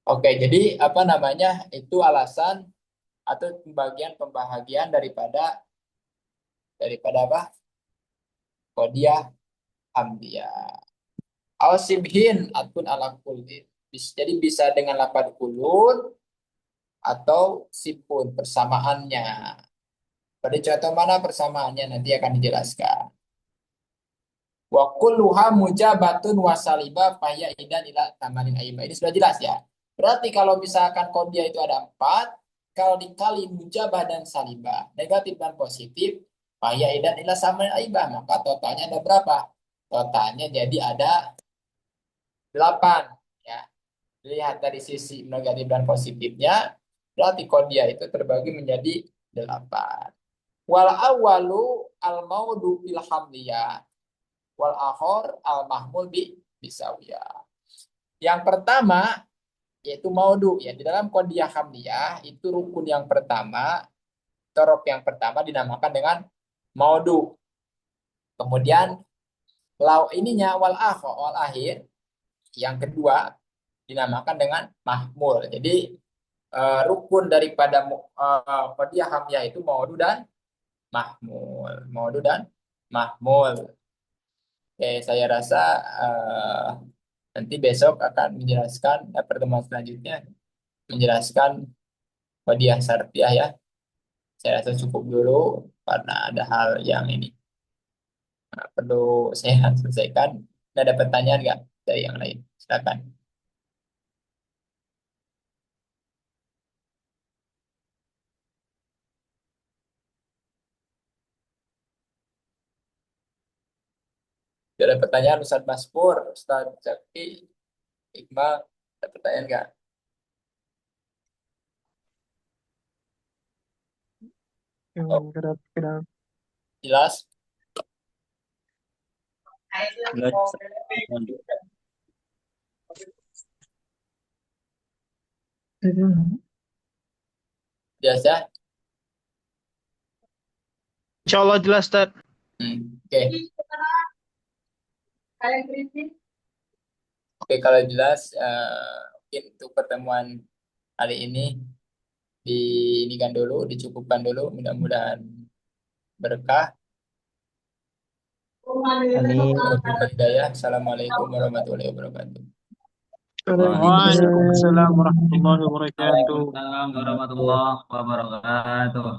Oke, jadi apa namanya, itu alasan atau pembagian daripada apa? Qadiyah hamdiyah. Aw sibhin atun ala kulli. Jadi bisa dengan lafaz kulun atau sipun persamaannya. Pada contoh mana persamaannya nanti akan dijelaskan. Wa kulluha mujabatun wa saliba fahya idan ila tamanin ayyima. Ini sudah jelas ya. Berarti kalau misalkan qadiyah itu ada empat, kalau dikali mujabah dan salibah, negatif dan positif, fahya idan ila tamanin ayyima, maka totalnya ada berapa? Totalnya jadi ada 8. Ya. Lihat dari sisi negatif dan positifnya, berarti qadiyah itu terbagi menjadi 8. Wal awalu al maudu fil hamliyah wal akhor al mahmul bisawiyah. Yang pertama yaitu maudu, ya di dalam qadiyah hamliyah itu rukun yang pertama, torof yang pertama dinamakan dengan maudu. Kemudian lau ininya wal akhor wal akhir yang kedua dinamakan dengan mahmul. Jadi rukun daripada qadiyah hamliyah itu maudu dan mahmul. Maudu dan mahmul. Oke, saya rasa eh, nanti besok akan menjelaskan, pertemuan selanjutnya menjelaskan hadiah syarfiyah ya. Saya rasa cukup dulu karena ada hal yang ini perlu saya selesaikan. Ada pertanyaan nggak dari yang lain? Silakan. Ada pertanyaan Ustaz Maspur, Ustaz Zaki, Iqbal, ada pertanyaan nggak? Oh, Kedap. jelas? Jelas. Jelas ya? Insya Allah jelas, Tad. Oke. Oke, kalau jelas, mungkin untuk pertemuan hari ini diinikan dulu, dicukupkan dulu. Mudah-mudahan berkah. Amin. Assalamualaikum warahmatullahi wabarakatuh. Waalaikumsalam warahmatullahi wabarakatuh. Waalaikumsalam warahmatullahi wabarakatuh.